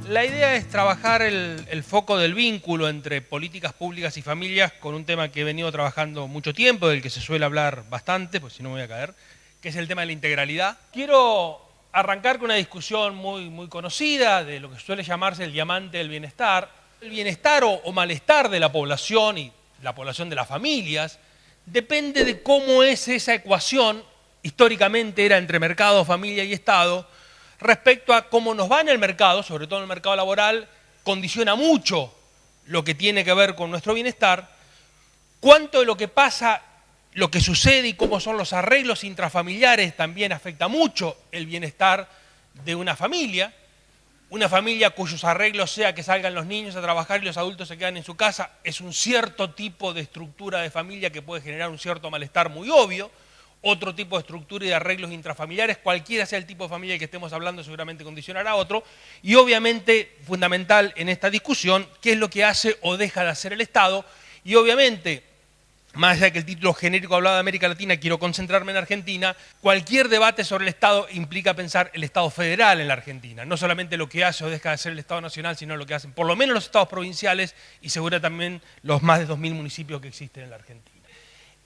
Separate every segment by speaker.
Speaker 1: La idea es trabajar el foco del vínculo entre políticas públicas y familias con un tema que he venido trabajando mucho tiempo, del que se suele hablar bastante, pues si no me voy a caer, que es el tema de la integralidad. Quiero arrancar con una discusión muy conocida de lo que suele llamarse el diamante del bienestar. El bienestar o malestar de la población y la población de las familias depende de cómo es esa ecuación, históricamente era entre mercado, familia y Estado, respecto a cómo nos va en el mercado, sobre todo en el mercado laboral, condiciona mucho lo que tiene que ver con nuestro bienestar, cuánto de lo que pasa, lo que sucede y cómo son los arreglos intrafamiliares también afecta mucho el bienestar de una familia cuyos arreglos sea que salgan los niños a trabajar y los adultos se quedan en su casa, es un cierto tipo de estructura de familia que puede generar un cierto malestar muy obvio. Otro tipo de estructura y de arreglos intrafamiliares, cualquiera sea el tipo de familia que estemos hablando, seguramente condicionará a otro. Y obviamente, fundamental en esta discusión, qué es lo que hace o deja de hacer el Estado. Y obviamente, más allá de que el título genérico hablaba de América Latina, quiero concentrarme en Argentina. Cualquier debate sobre el Estado implica pensar el Estado federal en la Argentina. No solamente lo que hace o deja de hacer el Estado nacional, sino lo que hacen por lo menos los estados provinciales y seguro también los más de 2.000 municipios que existen en la Argentina.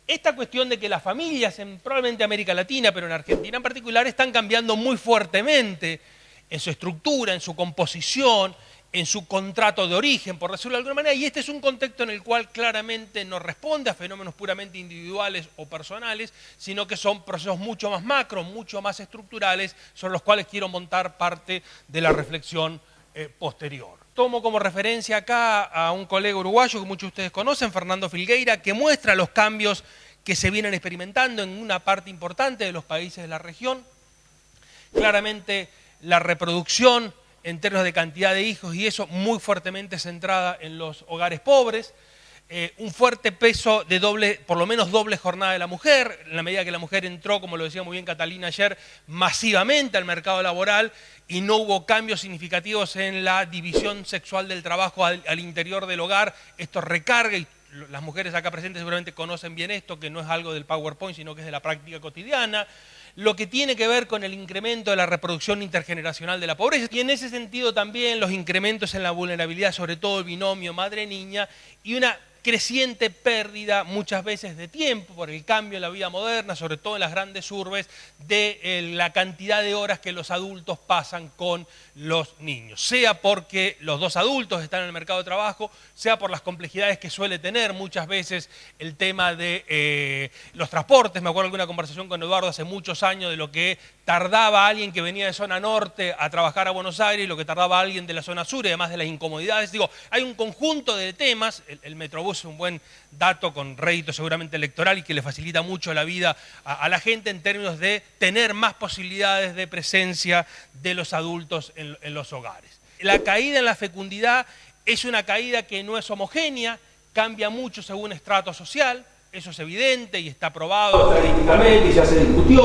Speaker 1: Esta cuestión de que las familias, en probablemente América Latina, pero en Argentina en particular, están cambiando muy fuertemente en su estructura, en su composición, en su contrato de origen, por decirlo de alguna manera, y este es un contexto en el cual claramente no responde a fenómenos puramente individuales o personales, sino que son procesos mucho más macro, mucho más estructurales, sobre los cuales quiero montar parte de la reflexión posterior. Tomo como referencia acá a un colega uruguayo que muchos de ustedes conocen, Fernando Filgueira, que muestra los cambios que se vienen experimentando en una parte importante de los países de la región. Claramente la reproducción en términos de cantidad de hijos y eso muy fuertemente centrada en los hogares pobres. Un fuerte peso de por lo menos doble jornada de la mujer, en la medida que la mujer entró, como lo decía muy bien Catalina ayer, masivamente al mercado laboral y no hubo cambios significativos en la división sexual del trabajo al interior del hogar. Esto recarga, y las mujeres acá presentes seguramente conocen bien esto, que no es algo del PowerPoint, sino que es de la práctica cotidiana. Lo que tiene que ver con el incremento de la reproducción intergeneracional de la pobreza y en ese sentido también los incrementos en la vulnerabilidad, sobre todo el binomio madre-niña y una creciente pérdida muchas veces de tiempo por el cambio en la vida moderna, sobre todo en las grandes urbes, de la cantidad de horas que los adultos pasan con los niños, sea porque los dos adultos están en el mercado de trabajo, sea por las complejidades que suele tener muchas veces el tema de los transportes. Me acuerdo de una conversación con Eduardo hace muchos años de lo que tardaba alguien que venía de zona norte a trabajar a Buenos Aires y lo que tardaba alguien de la zona sur, y además de las incomodidades. Digo, hay un conjunto de temas, el Metrobús es un buen dato con rédito seguramente electoral y que le facilita mucho la vida a la gente en términos de tener más posibilidades de presencia de los adultos en los hogares. La caída en la fecundidad es una caída que no es homogénea, cambia mucho según estrato social. Eso es evidente y está probado estadísticamente y ya se discutió.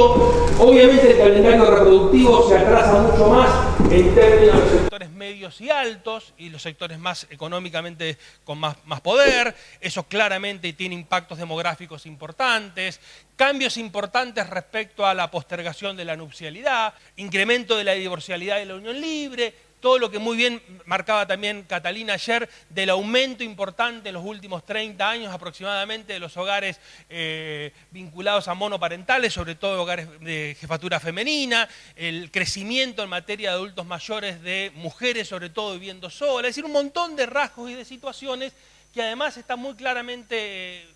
Speaker 1: Obviamente el calendario reproductivo se atrasa mucho más en términos de los sectores medios y altos y los sectores más económicamente con más poder. Eso claramente tiene impactos demográficos importantes, cambios importantes respecto a la postergación de la nupcialidad, incremento de la divorcialidad de la unión libre, todo lo que muy bien marcaba también Catalina ayer del aumento importante en los últimos 30 años aproximadamente de los hogares vinculados a monoparentales, sobre todo hogares de jefatura femenina, el crecimiento en materia de adultos mayores de mujeres, sobre todo viviendo solas, es decir, un montón de rasgos y de situaciones que además están muy claramente,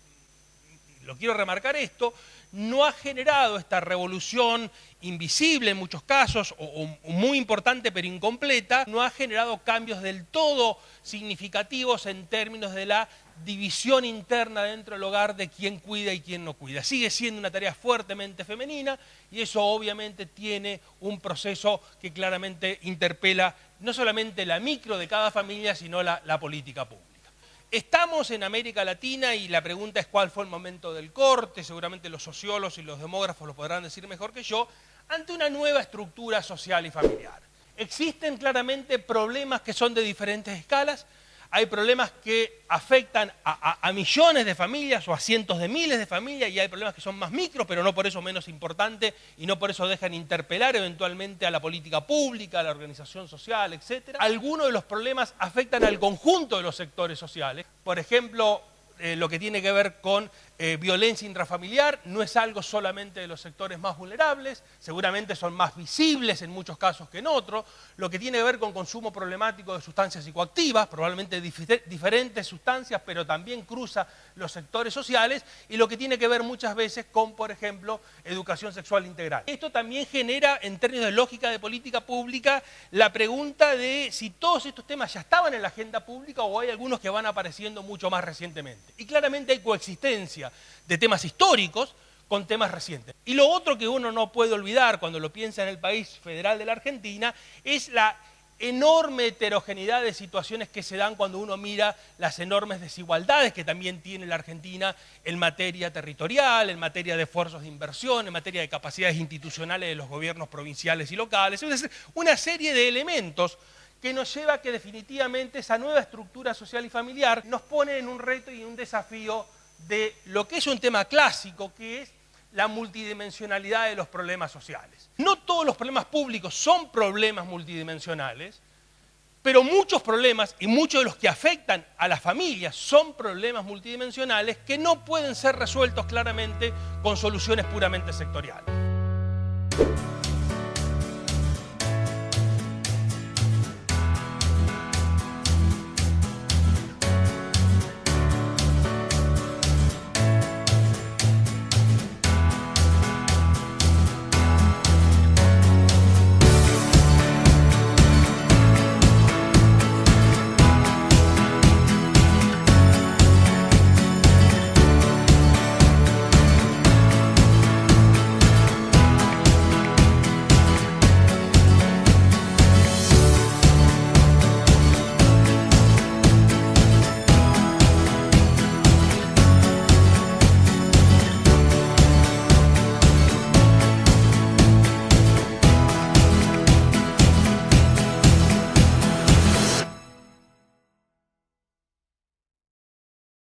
Speaker 1: lo quiero remarcar esto, no ha generado esta revolución invisible en muchos casos, o muy importante pero incompleta, no ha generado cambios del todo significativos en términos de la división interna dentro del hogar de quién cuida y quién no cuida. Sigue siendo una tarea fuertemente femenina y eso obviamente tiene un proceso que claramente interpela no solamente la micro de cada familia, sino la política pública. Estamos en América Latina y la pregunta es cuál fue el momento del corte, seguramente los sociólogos y los demógrafos lo podrán decir mejor que yo, ante una nueva estructura social y familiar. Existen claramente problemas que son de diferentes escalas. hay problemas que afectan a millones de familias o a cientos de miles de familias, y hay problemas que son más micro, pero no por eso menos importantes, y no por eso dejan interpelar eventualmente a la política pública, a la organización social, etc. Algunos de los problemas afectan al conjunto de los sectores sociales. Por ejemplo, lo que tiene que ver con violencia intrafamiliar no es algo solamente de los sectores más vulnerables, seguramente son más visibles en muchos casos que en otros. Lo que tiene que ver con consumo problemático de sustancias psicoactivas, probablemente diferentes sustancias, pero también cruza los sectores sociales, y lo que tiene que ver muchas veces con, por ejemplo, educación sexual integral. Esto también genera, en términos de lógica de política pública, la pregunta de si todos estos temas ya estaban en la agenda pública o hay algunos que van apareciendo mucho más recientemente. Y claramente hay coexistencia de temas históricos con temas recientes. Y lo otro que uno no puede olvidar cuando lo piensa en el país federal de la Argentina es la enorme heterogeneidad de situaciones que se dan cuando uno mira las enormes desigualdades que también tiene la Argentina en materia territorial, en materia de esfuerzos de inversión, en materia de capacidades institucionales de los gobiernos provinciales y locales. Es decir, una serie de elementos que nos lleva a que definitivamente esa nueva estructura social y familiar nos pone en un reto y un desafío de lo que es un tema clásico, que es la multidimensionalidad de los problemas sociales. No todos los problemas públicos son problemas multidimensionales, pero muchos problemas, y muchos de los que afectan a las familias, son problemas multidimensionales que no pueden ser resueltos claramente con soluciones puramente sectoriales.